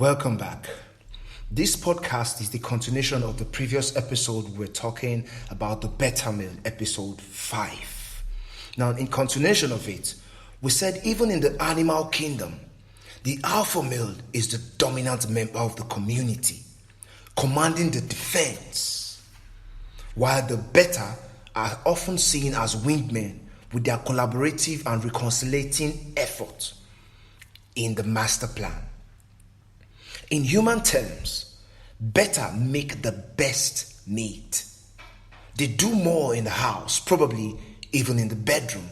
Welcome back. This podcast is the continuation of the previous episode. We're talking about the beta male, episode 5. Now, in continuation of it, we said even in the animal kingdom, the alpha male is the dominant member of the community, commanding the defense, while the beta are often seen as wingmen with their collaborative and reconciliating effort in the master plan. In human terms, beta make the best mate. They do more in the house, probably even in the bedroom,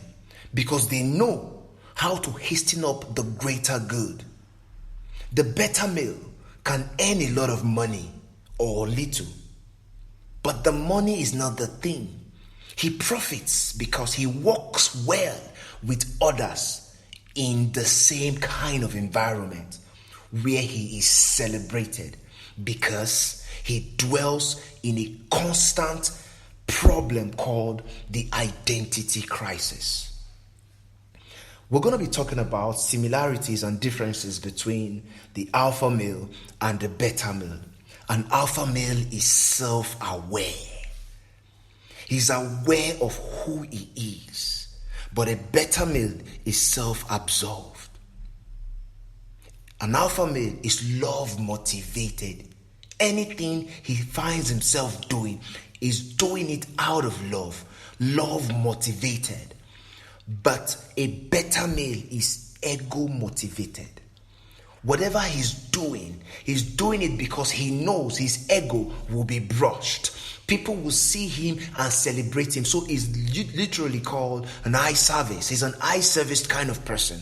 because they know how to hasten up the greater good. The beta male can earn a lot of money or little, but the money is not the thing. He profits because he works well with others in the same kind of environment where he is celebrated, because he dwells in a constant problem called the identity crisis. We're going to be talking about similarities and differences between the alpha male and the beta male. An alpha male is self-aware. He's aware of who he is, but a beta male is self-absorbed. An alpha male is love motivated. Anything he finds himself doing is doing it out of love motivated. But a beta male is ego motivated. Whatever he's doing it because he knows his ego will be brushed. People will see him and celebrate him. So he's literally called an eye service. He's an eye service kind of person.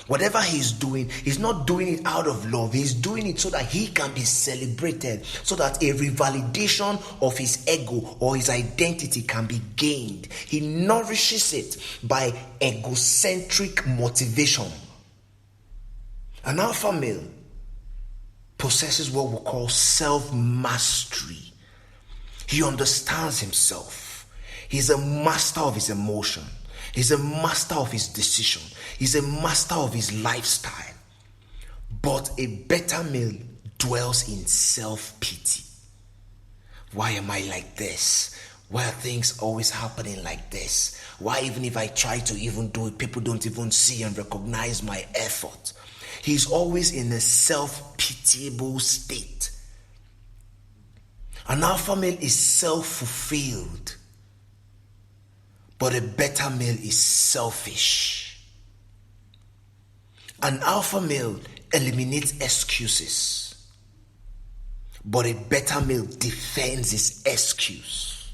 Whatever he's doing, he's not doing it out of love. He's doing it so that he can be celebrated, so that a revalidation of his ego or his identity can be gained. He nourishes it by egocentric motivation. An alpha male possesses what we call self-mastery. He understands himself. He's a master of his emotion. He's a master of his decision. He's a master of his lifestyle. But a beta male dwells in self-pity. Why am I like this? Why are things always happening like this? Why even if I try to even do it, people don't even see and recognize my effort? He's always in a self-pitiable state. An alpha male is self-fulfilled, but a beta male is selfish. An alpha male eliminates excuses, but a beta male defends his excuse.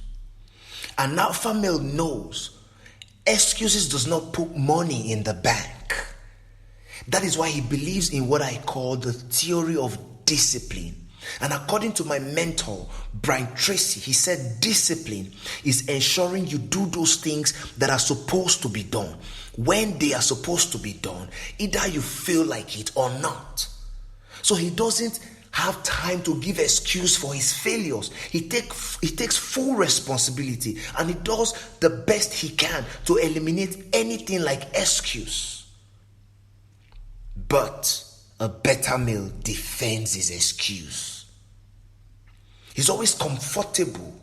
An alpha male knows excuses does not put money in the bank. That is why he believes in what I call the theory of discipline. And according to my mentor, Brian Tracy, he said discipline is ensuring you do those things that are supposed to be done when they are supposed to be done, either you feel like it or not. So he doesn't have time to give excuse for his failures. He takes full responsibility, and he does the best he can to eliminate anything like excuse. But a beta male defends his excuse. He's always comfortable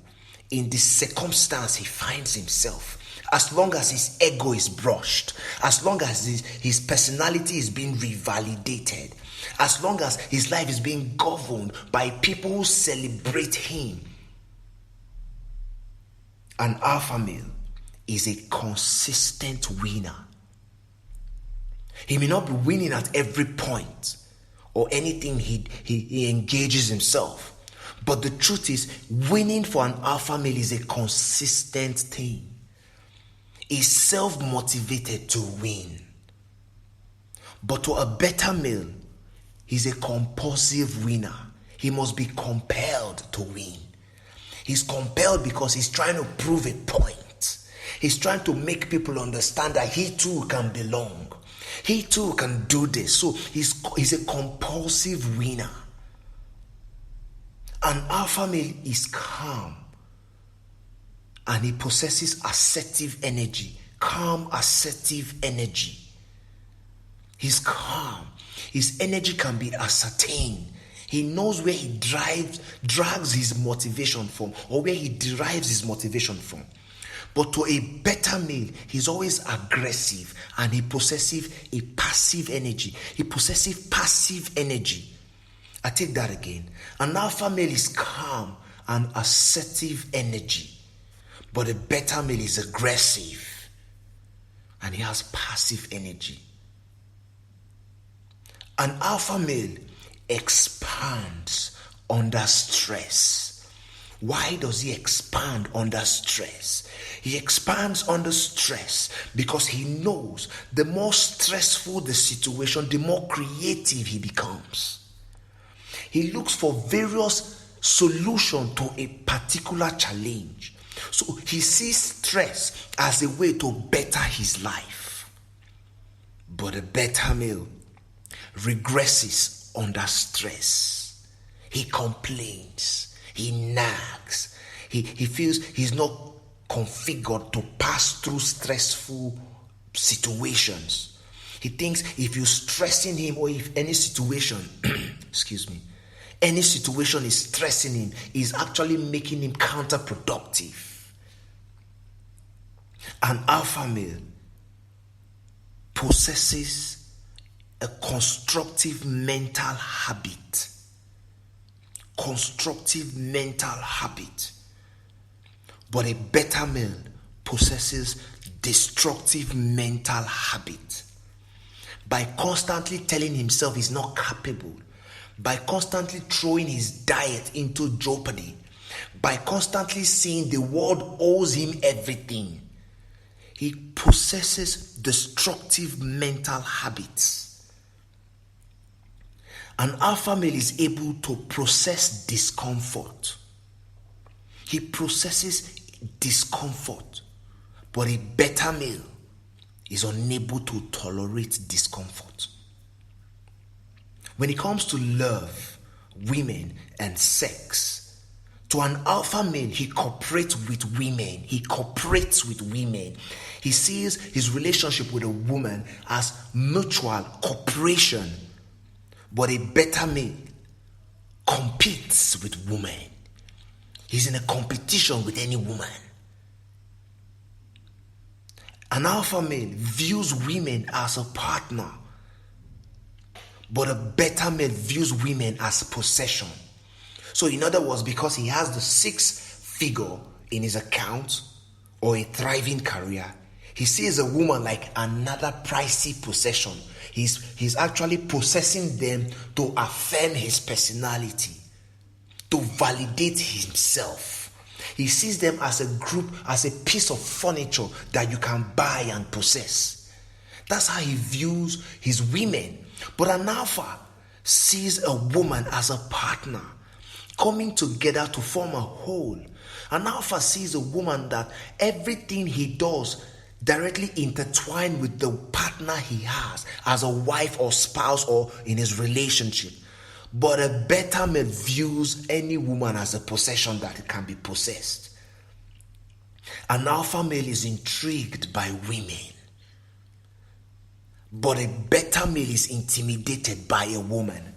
in the circumstance he finds himself, as long as his ego is brushed, as long as his personality is being revalidated, as long as his life is being governed by people who celebrate him. An alpha male is a consistent winner. He may not be winning at every point or anything he engages himself. But the truth is, winning for an alpha male is a consistent thing. He's self-motivated to win. But to a beta male, he's a compulsive winner. He must be compelled to win. He's compelled because he's trying to prove a point. He's trying to make people understand that he too can belong. He too can do this. So he's a compulsive winner. An alpha male is calm, and he possesses assertive energy, calm, assertive energy. He's calm. His energy can be ascertained. He knows where he drags his motivation from, or where he derives his motivation from. But to a beta male, he's always aggressive and he possesses a passive energy. He possesses passive energy. I take that again. An alpha male is calm and assertive energy, but a beta male is aggressive and he has passive energy. An alpha male expands under stress. Why does he expand under stress? He expands under stress because he knows the more stressful the situation, the more creative he becomes. He looks for various solutions to a particular challenge. So he sees stress as a way to better his life. But a beta male regresses under stress. He complains. He nags. He feels he's not configured to pass through stressful situations. He thinks if you're stressing him, or if any situation, any situation is stressing him, is actually making him counterproductive. An alpha male possesses a constructive mental habit. Constructive mental habit. But a beta male possesses destructive mental habit. By constantly telling himself he's not capable, by constantly throwing his diet into jeopardy, by constantly saying the world owes him everything, he possesses destructive mental habits. An alpha male is able to process discomfort. He processes discomfort, but a beta male is unable to tolerate discomfort. When it comes to love, women, and sex, to an alpha male, he cooperates with women. He sees his relationship with a woman as mutual cooperation. But a beta male competes with women. He's in a competition with any woman. An alpha male views women as a partner, but a beta male views women as possession. So in other words, because he has the 6 figure in his account or a thriving career, he sees a woman like another pricey possession. He's actually possessing them to affirm his personality, to validate himself. He sees them as a group, as a piece of furniture that you can buy and possess. That's how he views his women. But an alpha sees a woman as a partner, coming together to form a whole. An alpha sees a woman that everything he does directly intertwined with the partner he has as a wife or spouse or in his relationship. But a beta male views any woman as a possession that it can be possessed. An alpha male is intrigued by women, but a beta male is intimidated by a woman.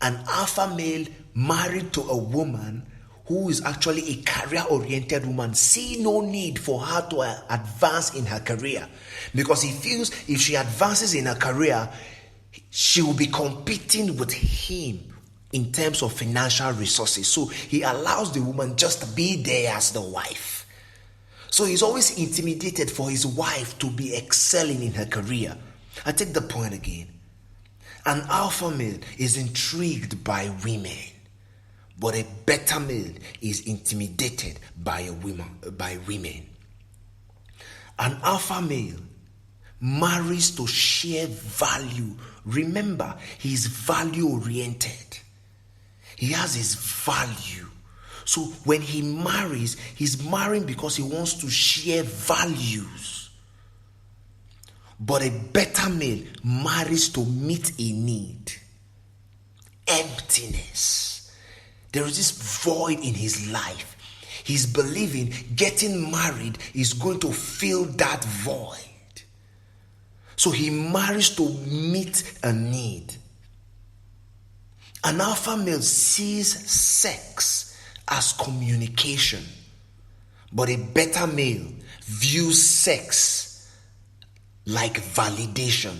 An alpha male married to a woman who is actually a career-oriented woman see no need for her to advance in her career, because he feels if she advances in her career, she will be competing with him in terms of financial resources. So he allows the woman just to be there as the wife. So he's always intimidated for his wife to be excelling in her career. I take the point again. An alpha male is intrigued by women, but a beta male is intimidated by women. An alpha male marries to share value. Remember, he's value oriented. He has his value. So when he marries, he's marrying because he wants to share values. But a beta male marries to meet a need. Emptiness. There is this void in his life. He's believing getting married is going to fill that void. So he marries to meet a need. An alpha male sees sex as communication, but a beta male views sex like validation.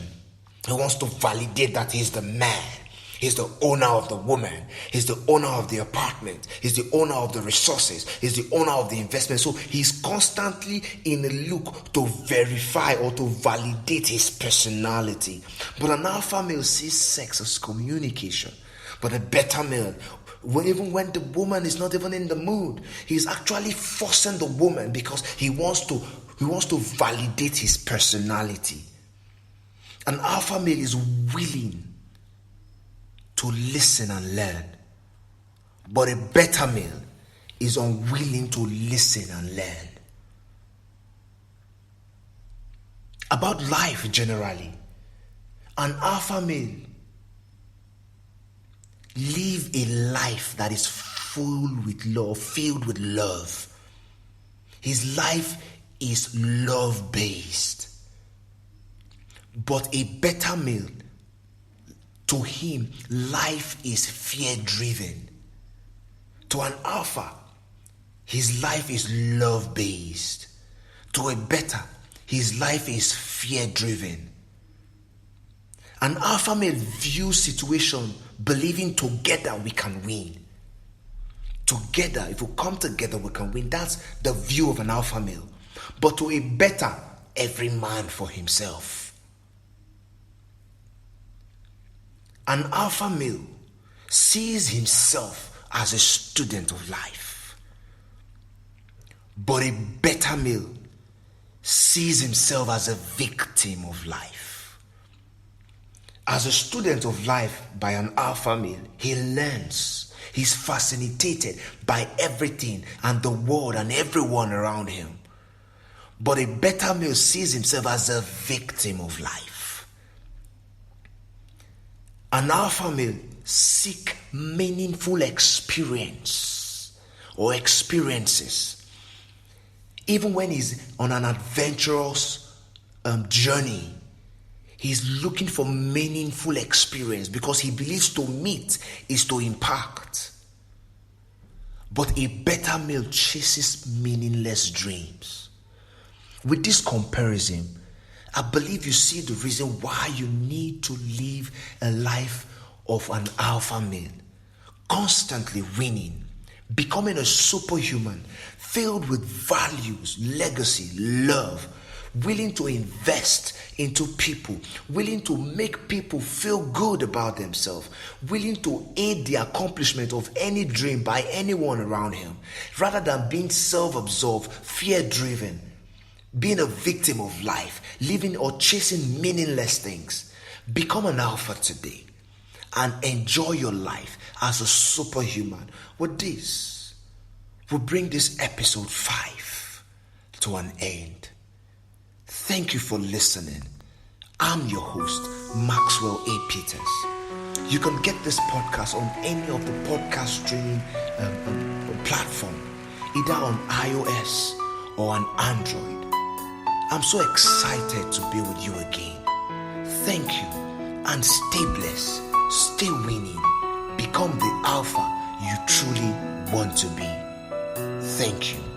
He wants to validate that he's the man. He's the owner of the woman. He's the owner of the apartment. He's the owner of the resources. He's the owner of the investment. So he's constantly in a look to verify or to validate his personality. But an alpha male sees sex as communication. But a beta male, even when the woman is not even in the mood, he's actually forcing the woman because he wants to validate his personality. An alpha male is willing to listen and learn, but a beta male is unwilling to listen and learn. About life generally, an alpha male live a life that is filled with love. His life is love-based. But a beta male, to him, life is fear-driven. To an alpha, his life is love-based. To a beta, his life is fear-driven. An alpha male views situation believing together we can win. Together, if we come together, we can win. That's the view of an alpha male. But to a beta, every man for himself. An alpha male sees himself as a student of life. But a beta male sees himself as a victim of life. As a student of life by an alpha male, he learns. He's fascinated by everything and the world and everyone around him. But a beta male sees himself as a victim of life. An alpha male seeks meaningful experience or experiences. Even when he's on an adventurous journey, he's looking for meaningful experience because he believes to meet is to impact. But a beta male chases meaningless dreams. With this comparison, I believe you see the reason why you need to live a life of an alpha male. Constantly winning, becoming a superhuman, filled with values, legacy, love, willing to invest into people, willing to make people feel good about themselves, willing to aid the accomplishment of any dream by anyone around him, rather than being self-absorbed, fear-driven, being a victim of life, living or chasing meaningless things. Become an alpha today and enjoy your life as a superhuman. With this, we bring this episode 5 to an end. Thank you for listening. I'm your host, Maxwell A. Peters. You can get this podcast on any of the podcast streaming platform, either on iOS or on Android. I'm so excited to be with you again. Thank you and stay blessed, stay winning, become the alpha you truly want to be. Thank you.